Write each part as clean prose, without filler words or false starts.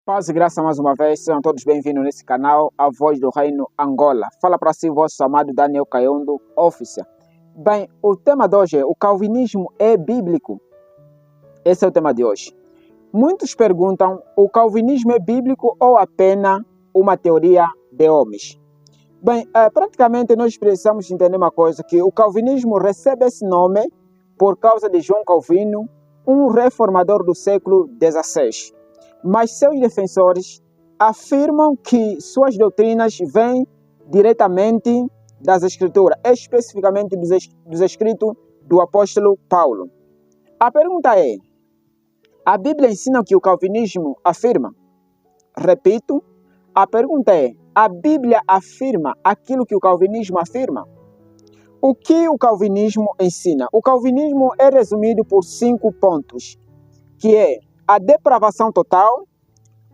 Paz e graça mais uma vez, sejam todos bem-vindos nesse canal, A Voz do Reino Angola. Fala para si, vosso amado Daniel Caiondo, Officer. Bem, o tema de hoje é: o calvinismo é bíblico? Esse é o tema de hoje. Muitos perguntam: o calvinismo é bíblico ou apenas uma teoria de homens? Bem, praticamente nós precisamos entender uma coisa, que o calvinismo recebe esse nome por causa de João Calvino, um reformador do século XVI. Mas seus defensores afirmam que suas doutrinas vêm diretamente das Escrituras, especificamente dos escritos do apóstolo Paulo. A pergunta é: a Bíblia ensina o que o calvinismo afirma? Repito, a pergunta é: a Bíblia afirma aquilo que o calvinismo afirma? O que o calvinismo ensina? O calvinismo é resumido por 5 pontos, que é a depravação total,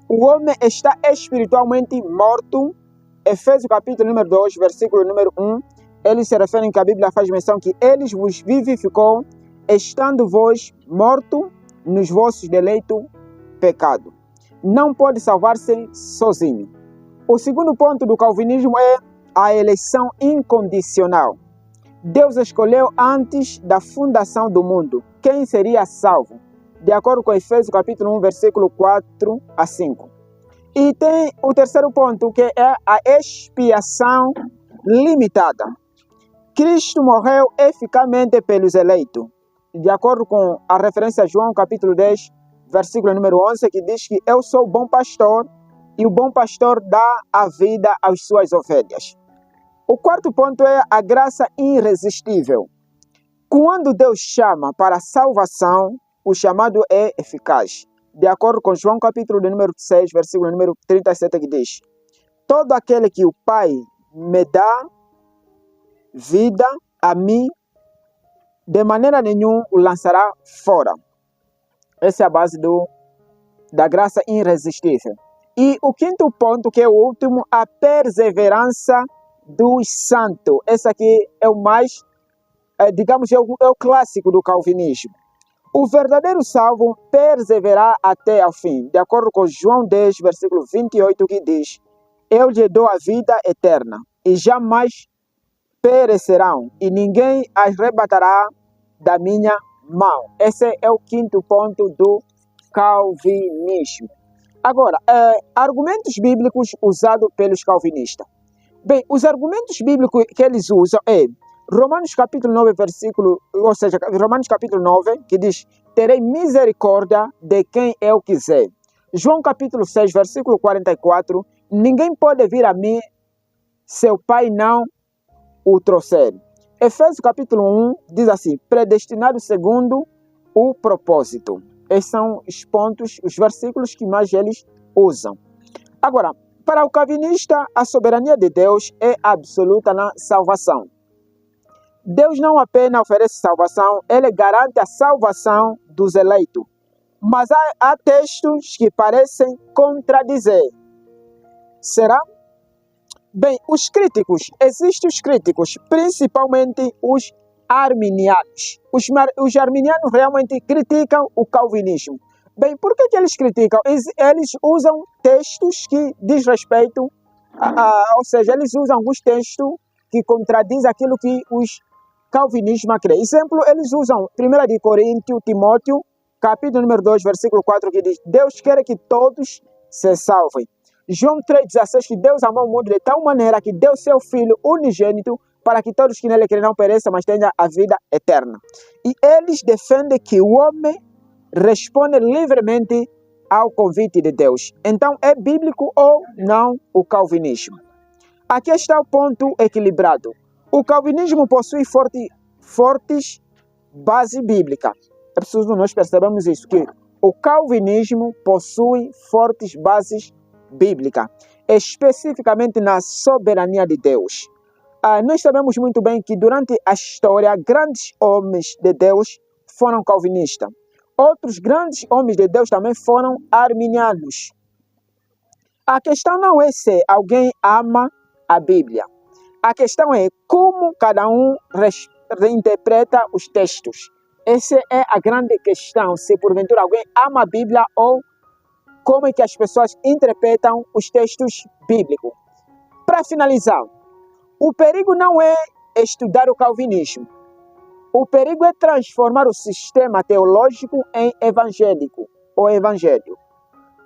o homem está espiritualmente morto. Efésios capítulo número 2, versículo número 1, eles se referem que a Bíblia faz menção que eles vos vivificou, estando vós morto nos vossos deleitos pecado. Não pode salvar-se sozinho. O segundo ponto do calvinismo é a eleição incondicional. Deus escolheu antes da fundação do mundo quem seria salvo, de acordo com Efésios capítulo 1, versículo 4 a 5. E tem o terceiro ponto, que é a expiação limitada. Cristo morreu eficazmente pelos eleitos, de acordo com a referência a João capítulo 10, versículo número 11, que diz que eu sou o bom pastor e o bom pastor dá a vida às suas ovelhas. O quarto ponto é a graça irresistível. Quando Deus chama para a salvação, o chamado é eficaz. De acordo com João capítulo número 6, versículo número 37, que diz: todo aquele que o Pai me dá vida a mim, de maneira nenhuma o lançará fora. Essa é a base da graça irresistível. E o quinto ponto, que é o último, a perseverança dos santos. Esse aqui é o mais, digamos, é o clássico do calvinismo. O verdadeiro salvo perseverar até ao fim, de acordo com João 10, versículo 28, que diz: eu lhe dou a vida eterna, e jamais perecerão, e ninguém as arrebatará da minha mão. Esse é o quinto ponto do calvinismo. Agora, argumentos bíblicos usados pelos calvinistas. Bem, os argumentos bíblicos que eles usam é Romanos capítulo 9, versículo, ou seja, Romanos capítulo 9, que diz: terei misericórdia de quem eu quiser. João capítulo 6, versículo 44, ninguém pode vir a mim se o Pai não o trouxer. Efésios capítulo 1 diz assim: predestinado segundo o propósito. Esses são os pontos, os versículos que mais eles usam. Agora, para o calvinista, a soberania de Deus é absoluta na salvação. Deus não apenas oferece salvação, ele garante a salvação dos eleitos. Mas há textos que parecem contradizer. Será? Bem, existem os críticos, principalmente os arminianos. Os arminianos realmente criticam o calvinismo. Bem, por que eles criticam? Eles usam textos que diz respeito, ou seja, eles usam alguns textos que contradizem aquilo que os calvinismo crê. Exemplo, eles usam 1 de Coríntios, Timóteo, capítulo número 2, versículo 4, que diz: Deus quer que todos se salvem. João 3,16, que Deus amou o mundo de tal maneira que deu seu Filho unigênito para que todos que nele creem não pereçam, mas tenham a vida eterna. E eles defendem que o homem responde livremente ao convite de Deus. Então, é bíblico ou não o calvinismo? Aqui está o ponto equilibrado. O calvinismo possui fortes bases bíblicas. É preciso nós percebemos isso, que o calvinismo possui fortes bases bíblicas, especificamente na soberania de Deus. Nós sabemos muito bem que durante a história, grandes homens de Deus foram calvinistas. Outros grandes homens de Deus também foram arminianos. A questão não é se alguém ama a Bíblia. A questão é como cada um reinterpreta os textos. Essa é a grande questão, se porventura alguém ama a Bíblia ou como é que as pessoas interpretam os textos bíblicos. Para finalizar, o perigo não é estudar o calvinismo. O perigo é transformar o sistema teológico em evangélico ou evangelho.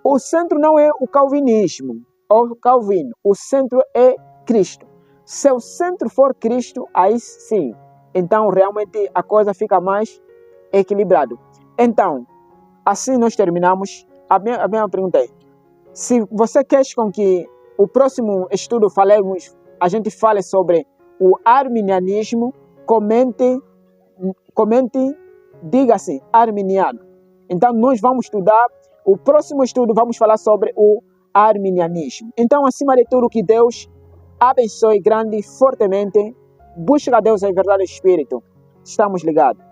O centro não é o calvinismo ou Calvino. O centro é Cristo. Se o centro for Cristo, aí sim. Então, realmente, a coisa fica mais equilibrada. Então, assim nós terminamos. A minha pergunta é, se você quer com que o próximo estudo a gente fale sobre o arminianismo, comente, diga assim, arminiano. Então, nós vamos estudar, o próximo estudo vamos falar sobre o arminianismo. Então, acima de tudo, que Deus abençoe grande e fortemente. Busca a Deus em verdade e espírito. Estamos ligados.